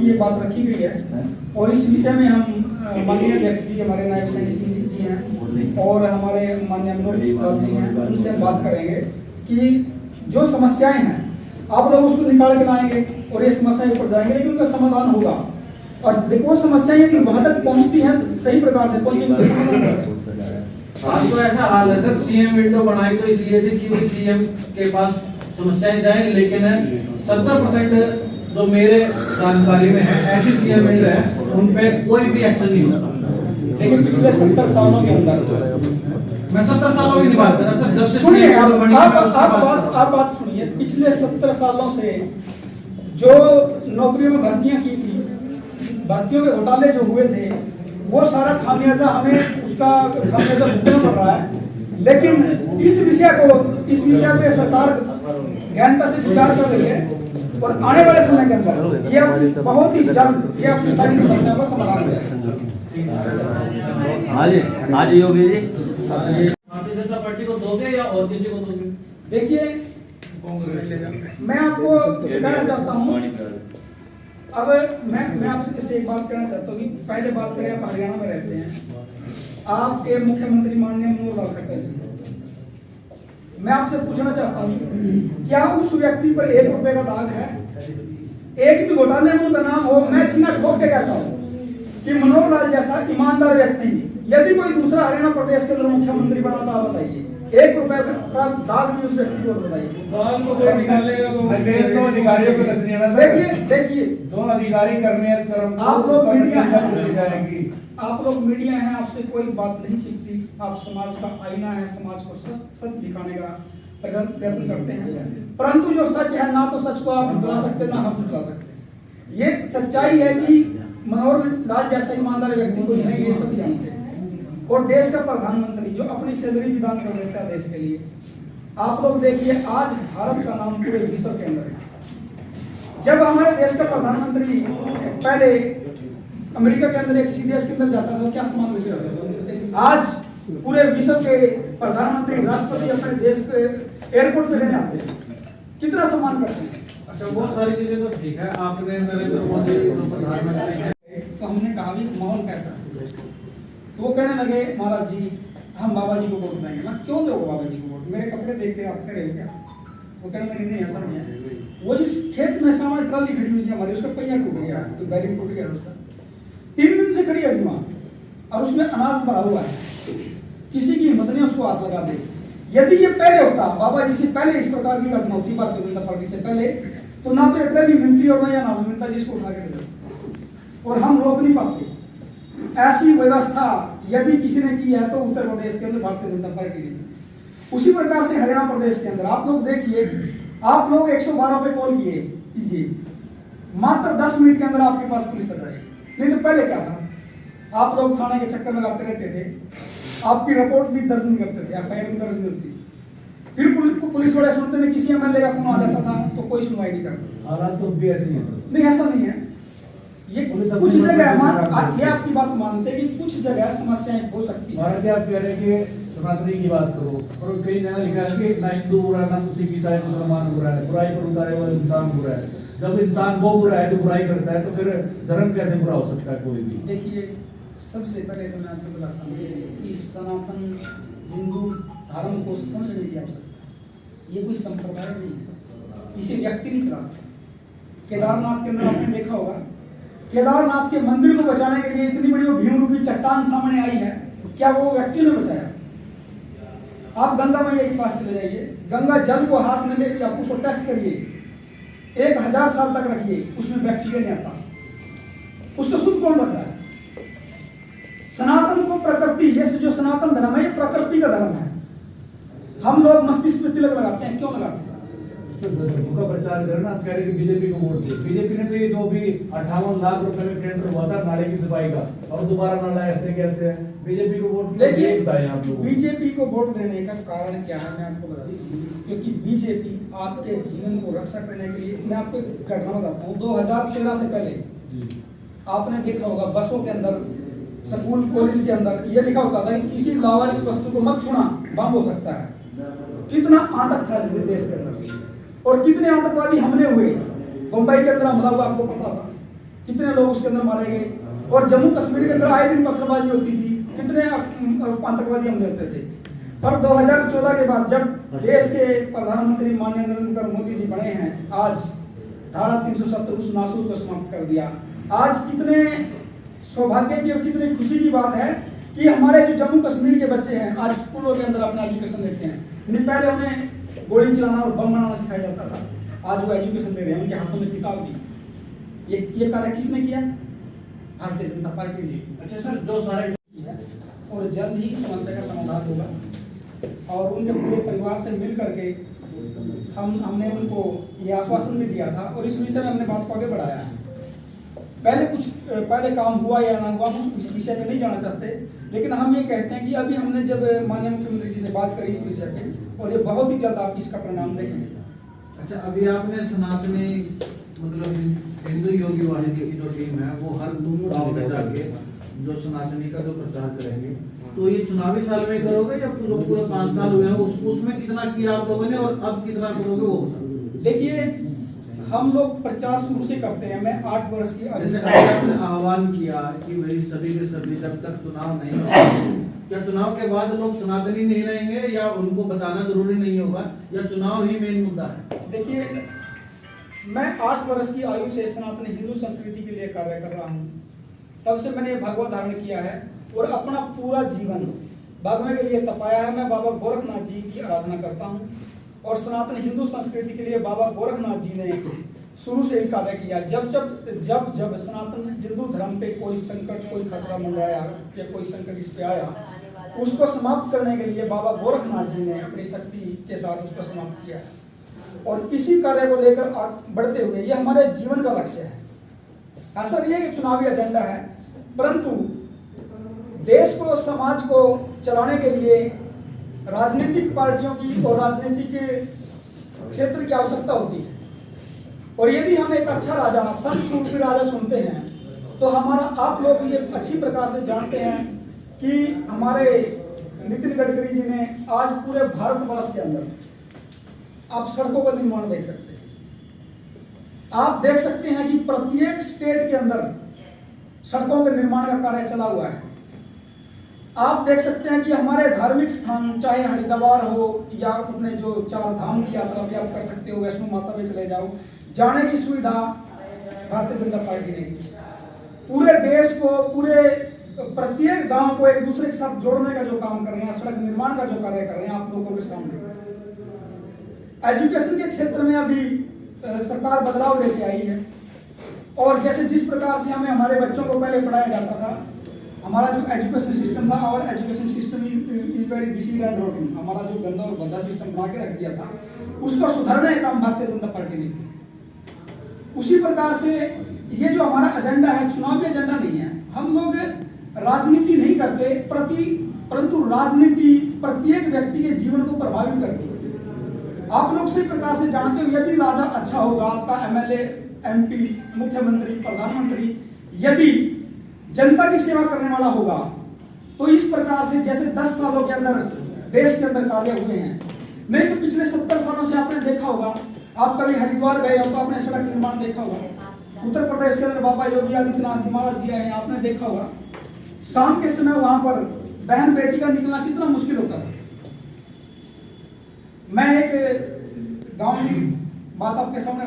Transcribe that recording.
ये बात रखी गई है और इस विषय में हम माननीय अध्यक्ष जी हमारे नायब सैनी सिंह जी हैं और हमारे माननीय मनोहर लाल जी हैं, उनसे हम बात करेंगे कि जो समस्याएं हैं आप लोग उसको निकाल के लाएंगे और ये समस्याएं ऊपर जाएंगे, लेकिन उनका समाधान होगा। और वो समस्याएं यदि वहां तक पहुंचती हैं सही प्रकार से पहुंचेंगी। आज तो ऐसा हाल है सर, सीएम विंडो बनाई तो इसलिए थी कि वो सीएम के पास समस्याएं जाए, लेकिन 70% जो मेरे जानकारी में है ऐसी सीएम विंडो है उन पे कोई भी एक्शन नहीं होता। लेकिन पिछले 70 सालों के अंदर मैं 70 सालों की बात कर रहा सर, जब से सुनिए आप बात सुनिए। पिछले 70 सालों से जो नौकरियों में भर्तियां की थी, भर्तियों के घोटाले जो हुए थे, वो सारा खामियाजा हमें उसका खामियाजा भुगतना पड़ रहा है। लेकिन इस विषय पे सरकार गहनता से विचार कर रही है और आने वाले समय के अंदर ये आपकी बहुत ही जल्द ये आपकी सारी समस्याओं का समाधान हो जाएगा। हाँ जी योगी जी, भारतीय जनता पार्टी को दोगे या और किसी को दोगे? देखिए, मैं आपको कहना चाहता हूँ, अब मैं आपसे एक बात कहना चाहता हूँ कि पहले बात करें, आप हरियाणा में रहते हैं, आपके मुख्यमंत्री माननीय मनोहर लाल खट्टर जी, मैं आपसे पूछना चाहता हूँ क्या उस व्यक्ति पर 1 रुपए का दाग है? एक भी घोटाले में उनका नाम हो, मैं सीना ठोक के कहता हूँ कि मनोहर लाल जैसा ईमानदार व्यक्ति यदि कोई दूसरा हरियाणा प्रदेश के अंदर मुख्यमंत्री बना तो आप बताइए, 1 रुपए का दाग भी उस व्यक्ति को बताइए। देखिए दोनों अधिकारी करने आप लोग मीडिया हैं, आप लोग मीडिया हैं, आपसे कोई बात नहीं सीखती। आप समाज का आईना है, समाज को सच दिखाने का प्रयत्न करते हैं, परंतु जो सच है ना तो सच को आप झुठला सकते ना हम झुठला सकते। ये सच्चाई है कि मनोहर लाल जैसा ईमानदार व्यक्ति कोई नहीं, ये सब जानते हैं। और देश का प्रधानमंत्री जो अपनी सैलरी विदान कर देता है देश के लिए, आप लोग देखिए आज भारत का नाम पूरे विश्व के अंदर है। जब हमारे देश का प्रधानमंत्री पहले अमेरिका के अंदर या किसी देश के अंदर जाता था, क्या सम्मान मिलता था? आज पूरे विश्व के प्रधानमंत्री राष्ट्रपति अपने देश के एयरपोर्ट पे लेने आते हैं, कितना सम्मान करते हैं। अच्छा, बहुत सारी चीजें तो ठीक है, आपने नरेंद्र मोदी तो प्रधानमंत्री हैं, तो हमने कहा भी माहौल कैसा है, तो वो कहने लगे महाराज जी हम बाबा जी को वोट देंगे ना। क्यों दो बाबा जी को वोट? मेरे कपड़े देख के आप कह रहे हो क्या? वो कहने लगे नहीं ऐसा नहीं है। वो जिस खेत में सामान ट्राली खड़ी हुई थी हमारी, उसका पहिया टूट गया, तो बैरिंग टूट गया उसका, 3 दिन से खड़ी है जी वहाँ, और उसमें अनाज भरा हुआ है, किसी की हिम्मत नहीं उसको हाथ लगा दे। यदि ये पहले होता, बाबा जी से पहले इस प्रकार की घटना होती भारतीय जनता पार्टी से पहले, तो ना तो ये ट्राली मिलती और ना ये अनाज मिलता जिसको उठा के दे, और हम रोक नहीं पाते। ऐसी व्यवस्था यदि किसी ने की है तो उत्तर प्रदेश के अंदर भारतीय जनता पार्टी ने। उसी प्रकार से हरियाणा प्रदेश के अंदर आप लोग देखिए, आप लोग 112 पे कॉल कीजिए, मात्र 10 मिनट के अंदर आपके पास पुलिस आ जाएगी। नहीं तो पहले क्या था, आप लोग थाने के चक्कर लगाते रहते थे, आपकी रिपोर्ट भी दर्ज नहीं करते थे, एफआईआर भी दर्ज नहीं होती, फिर पुलिस वाले सुनते थे, किसी एमएलए का फोन आ जाता था तो कोई सुनवाई नहीं करता। हालात तो भी ऐसे ही नहीं, ऐसा नहीं है। ये कुछ जगह ये आपकी बात मानते हैं कि कुछ जगह समस्याएं हो सकती है। भारत आप कह रहे हैं कि सनातनी की बात करो, और कई जगह लिखा है कि ना हिंदू बुरा है, ना सिख ईसाई मुसलमान बुरा है, बुराई पर उतारे हुआ इंसान बुरा है। जब इंसान वो बुरा है जो बुराई करता है, तो फिर धर्म कैसे बुरा हो सकता है कोई भी? देखिए, सबसे पहले तो मैं आपको बताता हूँ कि सनातन हिंदू धर्म को समझने की आवश्यकता, ये कोई संप्रदाय नहीं है, इसे व्यक्ति नहीं चलाता। केदारनाथ के अंदर आपने देखा होगा, केदारनाथ के मंदिर को बचाने के लिए इतनी बड़ी वो भीम रूपी चट्टान सामने आई है, क्या वो व्यक्ति ने बचाया? आप गंगा मैया के पास चले जाइए, गंगा जल को हाथ में लेकर आप उसको टेस्ट करिए, 1000 साल तक रखिए, उसमें बैक्टीरिया नहीं आता, उसको शुद्ध कौन रखता है? सनातन को प्रकृति, ये जो सनातन धर्म है ये प्रकृति का धर्म है। हम लोग मस्तिष्क में तिलक लगाते हैं, क्यों लगाते हैं? उनका प्रचार करना, आप कह रहे कि बीजेपी को वोट दे। बीजेपी ने तो ये जो भी 58 लाख रुपए में टेंडर हुआ था नाले की सफाई का, और दोबारा नाला ऐसे कैसे है? बीजेपी को वोट देखिए, बताएं आप लोग। बीजेपी को वोट देने का कारण क्या है मैं आपको बता दूं, क्योंकि बीजेपी आपके जीवन को रक्षा करने के लिए, मैं आपको एक घटना बताता हूँ। 2013 से पहले आपने देखा होगा बसों के अंदर, स्कूल कॉलेज के अंदर ये लिखा होता था कि किसी लावारिस वस्तु को मत छूना, बम हो सकता है। कितना आतंक था देश के अंदर, और कितने आतंकवादी हमले हुए। मुंबई के अंदर हमला हुआ, आपको पता होगा कितने लोग उसके अंदर मारे गए, और जम्मू कश्मीर के अंदर आए दिन पत्थरबाजी होती थी, कितने आतंकवादी हमले होते थे। पर 2014 के बाद जब देश के प्रधानमंत्री माननीय नरेंद्र मोदी जी बने हैं, आज धारा 370 उस नासूर को समाप्त कर दिया। आज कितने सौभाग्य की और कितनी खुशी की बात है कि हमारे जो जम्मू कश्मीर के बच्चे हैं आज स्कूलों के अंदर अपना एजुकेशन लेते हैं। नहीं पहले उन्हें गोली चलाना और बम बनाना सिखाया जाता था, आज वो एजुकेशन ले रहे हैं, उनके हाथों में किताब दी। ये कार्य किसने किया? भारतीय जनता पार्टी ने। अच्छा सर, जो सारे और जल्द ही समस्या का समाधान होगा और उनके पूरे परिवार से मिल करके हमने उनको ये आश्वासन भी दिया था और इस विषय में हमने बात को आगे बढ़ाया है। पहले काम हुआ या ना हुआ हम इस विषय पे नहीं जाना चाहते, लेकिन हम ये कहते हैं कि अभी हमने जब माननीय मुख्यमंत्री जी से बात करी इस विषय पे और ये बहुत ही जल्द आप इसका परिणाम देखेंगे। अच्छा, अभी आपने सनातनी मतलब हिंदू योगी वाहिनी की जो टीम है वो हर गांव में जाके जो सनातनी का जो प्रचार करेंगे, तो ये चुनावी साल में करोगे या जो पूरे 5 साल हुए हैं उसमें कितना किया आप लोगों ने और अब कितना करोगे वो बता। देखिए, हम लोग प्रचार शुरू से करते हैं। मैं 8 वर्ष की जैसे आपने आह्वान किया कि भाई सभी के सभी जब तक चुनाव नहीं होगा, क्या चुनाव के बाद लोग सनातनी नहीं रहेंगे या उनको बताना जरूरी नहीं होगा या चुनाव ही मेन मुद्दा है? देखिए, मैं 8 वर्ष की आयु से सनातनी हिंदू संस्कृति के लिए कार्य कर रहा हूँ। तब से मैंने भगवत धारण किया है और अपना पूरा जीवन भगवान के लिए तपाया है। मैं बाबा गोरखनाथ जी की आराधना करता हूँ और सनातन हिंदू संस्कृति के लिए बाबा गोरखनाथ जी ने शुरू से ही कार्य किया। जब सनातन हिंदू धर्म पे कोई संकट, कोई खतरा मंडराया या कोई संकट इस पे आया, उसको समाप्त करने के लिए बाबा गोरखनाथ जी ने अपनी शक्ति के साथ उसको समाप्त किया और इसी कार्य को लेकर बढ़ते हुए ये हमारे जीवन का लक्ष्य है। ऐसा नहीं है कि चुनावी एजेंडा है, परंतु देश को, समाज को चलाने के लिए राजनीतिक पार्टियों की और राजनीतिक क्षेत्र की आवश्यकता होती है। और यदि हम एक अच्छा राजा, संतसूर राजा चुनते हैं, तो हमारा, आप लोग ये अच्छी प्रकार से जानते हैं कि हमारे नितिन गडकरी जी ने आज पूरे भारतवर्ष के अंदर आप सड़कों का निर्माण देख सकते हैं। आप देख सकते हैं कि प्रत्येक स्टेट के अंदर सड़कों के निर्माण का कार्य चला हुआ है। आप देख सकते हैं कि हमारे धार्मिक स्थान, चाहे हरिद्वार हो या अपने जो 4 धाम की यात्रा भी आप कर सकते हो, वैष्णो माता में चले जाओ, जाने की सुविधा भारतीय जनता पार्टी ने की। पूरे देश को, पूरे प्रत्येक गांव को एक दूसरे के साथ जोड़ने का जो काम कर रहे हैं, सड़क निर्माण का जो कार्य कर रहे हैं, आप लोगों के सामने। एजुकेशन के क्षेत्र में अभी सरकार बदलाव लेके आई है और जैसे जिस प्रकार से हमें हमारे बच्चों को पहले पढ़ाया जाता था, हमारा जो एजुकेशन सिस्टम था, और education system is very decide and rotten, हमारा जो गंदा और भद्दा सिस्टम बना के रख दिया था, उसको सुधारने का काम भारतीय जनता पार्टी ने किया। उसी प्रकार से ये जो हमारा एजेंडा है, चुनावी एजेंडा नहीं है। हम लोग राजनीति नहीं करते, परंतु राजनीति प्रत्येक व्यक्ति के जीवन को प्रभावित करती है। आप लोग इसी प्रकार से जानते हो, यदि राजा अच्छा होगा, आपका एमएलए, एमपी, मुख्यमंत्री, प्रधानमंत्री यदि जनता की सेवा करने वाला होगा, तो इस प्रकार से जैसे 10 सालों के अंदर देश के अंदर कार्य हुए हैं, नहीं तो पिछले 70 सालों से आपने देखा होगा, आप कभी हरिद्वार गए हो तो आपने सड़क निर्माण देखा होगा। उत्तर प्रदेश के अंदर बाबा योगी आदित्यनाथ जी महाराज जी आए हैं, आपने देखा होगा। शाम के समय वहां पर बहन बेटी का निकलना कितना मुश्किल होता था। मैं एक गांव की बात आपके सामने